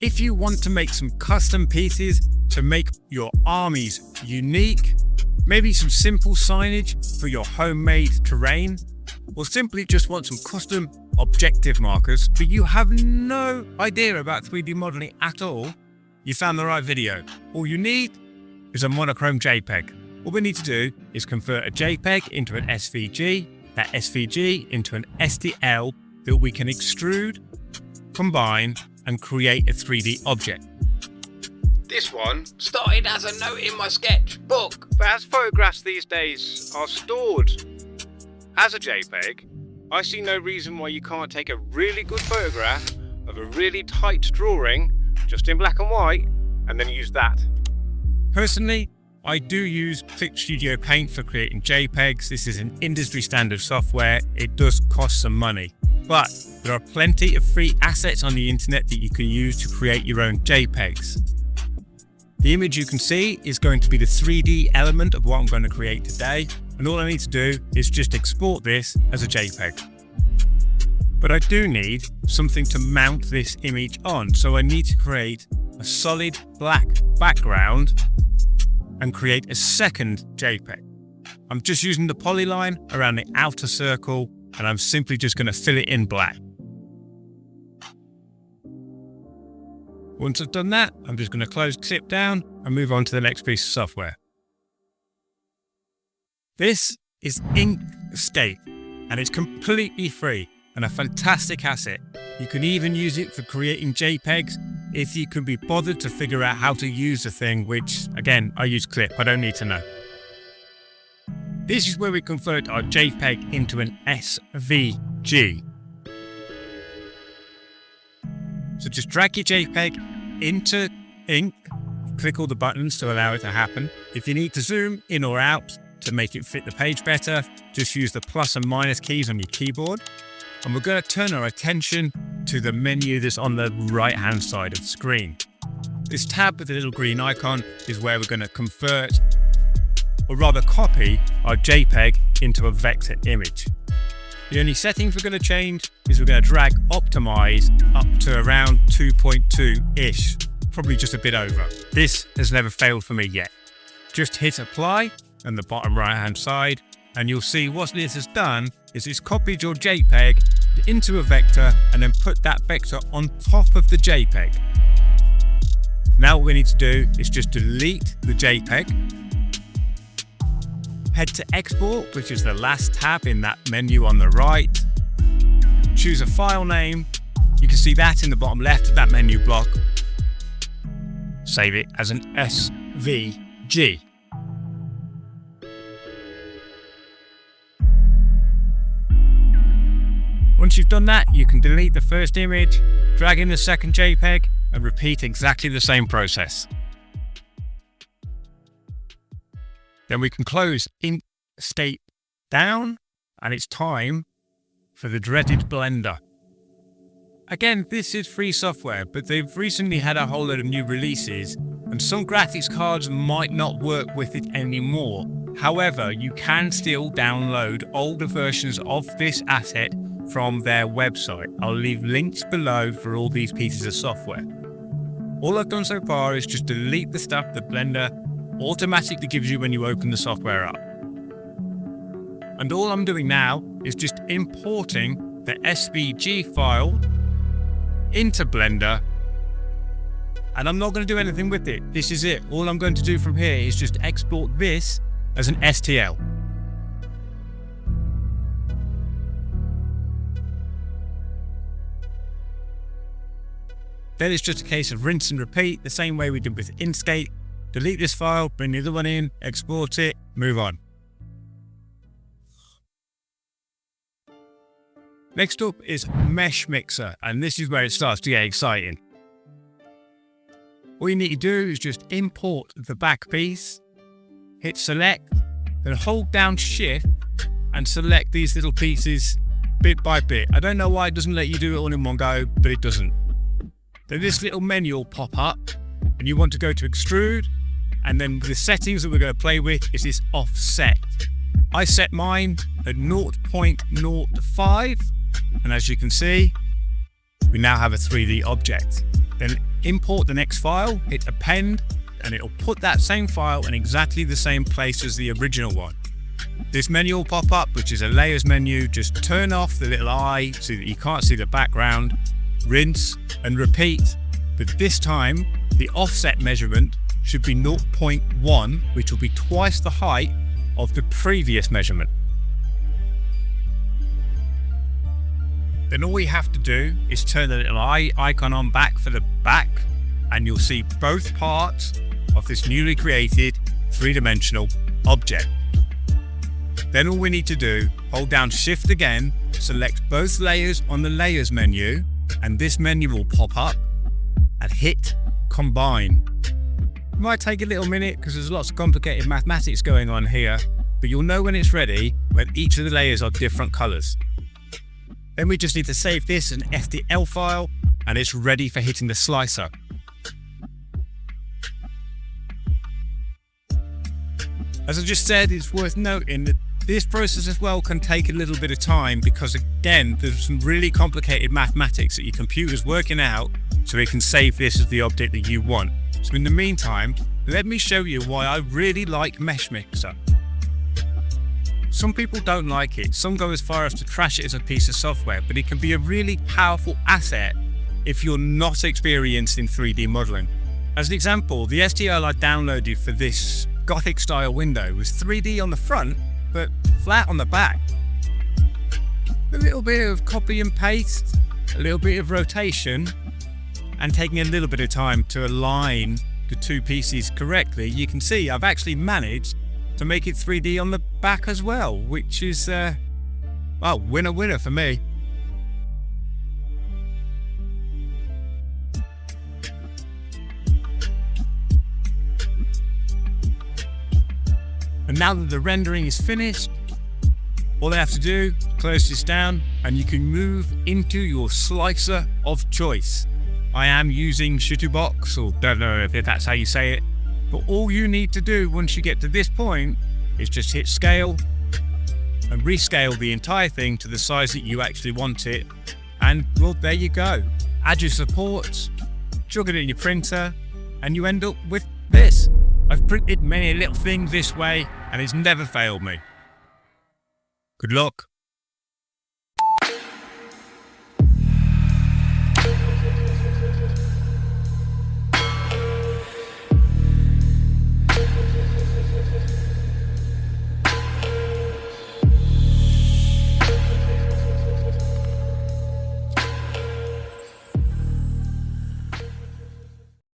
If you want to make some custom pieces to make your armies unique, maybe some simple signage for your homemade terrain, or simply just want some custom objective markers, but you have no idea about 3D modeling at all, you found the right video. All you need is a monochrome JPEG. All we need to do is convert a JPEG into an SVG, that SVG into an STL that we can extrude, combine, and create a 3D object. This one started as a note in my sketchbook, but as photographs these days are stored as a JPEG, I see no reason why you can't take a really good photograph of a really tight drawing, just in black and white, and then use that. Personally, I do use Clip Studio Paint for creating JPEGs. This is an industry standard software. It does cost some money, but there are plenty of free assets on the internet that you can use to create your own JPEGs. The image you can see is going to be the 3D element of what I'm going to create today, and all I need to do is just export this as a JPEG. But I do need something to mount this image on, so I need to create a solid black background and create a second JPEG. I'm just using the polyline around the outer circle, and I'm simply just going to fill it in black. Once I've done that, I'm just going to close Clip down and move on to the next piece of software. This is Inkscape, and it's completely free and a fantastic asset. You can even use it for creating JPEGs if you can be bothered to figure out how to use the thing, which, again, I use Clip, I don't need to know. This is where we convert our JPEG into an SVG. So just drag your JPEG into Ink, click all the buttons to allow it to happen. If you need to zoom in or out to make it fit the page better, just use the plus and minus keys on your keyboard. And we're going to turn our attention to the menu that's on the right hand side of the screen. This tab with the little green icon is where we're going to convert, or rather copy, our JPEG into a vector image. The only settings we're going to change is we're going to drag optimize up to around 2.2-ish, probably just a bit over. This has never failed for me yet. Just hit apply on the bottom right hand side, and you'll see what this has done is it's copied your JPEG into a vector and then put that vector on top of the JPEG. Now what we need to do is just delete the JPEG, head to export, which is the last tab in that menu on the right, choose a file name, you can see that in the bottom left of that menu block, save it as an SVG. Once you've done that, you can delete the first image, drag in the second JPEG, and repeat exactly the same process. Then we can close Inkscape down, and it's time for the dreaded Blender. Again, this is free software, but they've recently had a whole load of new releases, and some graphics cards might not work with it anymore. However, you can still download older versions of this asset from their website. I'll leave links below for all these pieces of software. All I've done so far is just delete the stuff that Blender automatically gives you when you open the software up. And all I'm doing now is just importing the SVG file into Blender, and I'm not going to do anything with it. This is it. All I'm going to do from here is just export this as an STL. Then it's just a case of rinse and repeat, the same way we did with Inkscape. Delete this file, bring the other one in, export it, move on. Next up is Meshmixer, and this is where it starts to get exciting. All you need to do is just import the back piece, hit select, then hold down shift and select these little pieces bit by bit. I don't know why it doesn't let you do it all in one go, but it doesn't. Then this little menu will pop up, and you want to go to extrude, and then the settings that we're going to play with is this offset. I set mine at 0.05, and as you can see, we now have a 3D object. Then import the next file, hit append, and it'll put that same file in exactly the same place as the original one. This menu will pop up, which is a layers menu. Just turn off the little eye so that you can't see the background, rinse and repeat. But this time, the offset measurement should be 0.1, which will be twice the height of the previous measurement. Then all you have to do is turn the little eye icon on back for the back, and you'll see both parts of this newly created three-dimensional object. Then all we need to do, hold down Shift again, select both layers on the layers menu, and this menu will pop up, and hit combine. It might take a little minute because there's lots of complicated mathematics going on here, but you'll know when it's ready when each of the layers are different colors. Then we just need to save this as an FTL file, and it's ready for hitting the slicer. As I just said, it's worth noting that this process as well can take a little bit of time because, again, there's some really complicated mathematics that your computer's working out so it can save this as the object that you want. So in the meantime, let me show you why I really like Meshmixer. Some people don't like it, some go as far as to trash it as a piece of software, but it can be a really powerful asset if you're not experienced in 3D modeling. As an example, the STL I downloaded for this Gothic style window was 3D on the front, but flat on the back. A little bit of copy and paste, a little bit of rotation, and taking a little bit of time to align the two pieces correctly, you can see I've actually managed to make it 3D on the back as well, which is, well, winner for me. And now that the rendering is finished, all I have to do, close this down, and you can move into your slicer of choice. I am using Shutterbox, or don't know if that's how you say it, but all you need to do once you get to this point is just hit scale and rescale the entire thing to the size that you actually want it, and well, there you go. Add your supports, chuck it in your printer, and you end up with this. I've printed many little things this way, and it's never failed me. Good luck.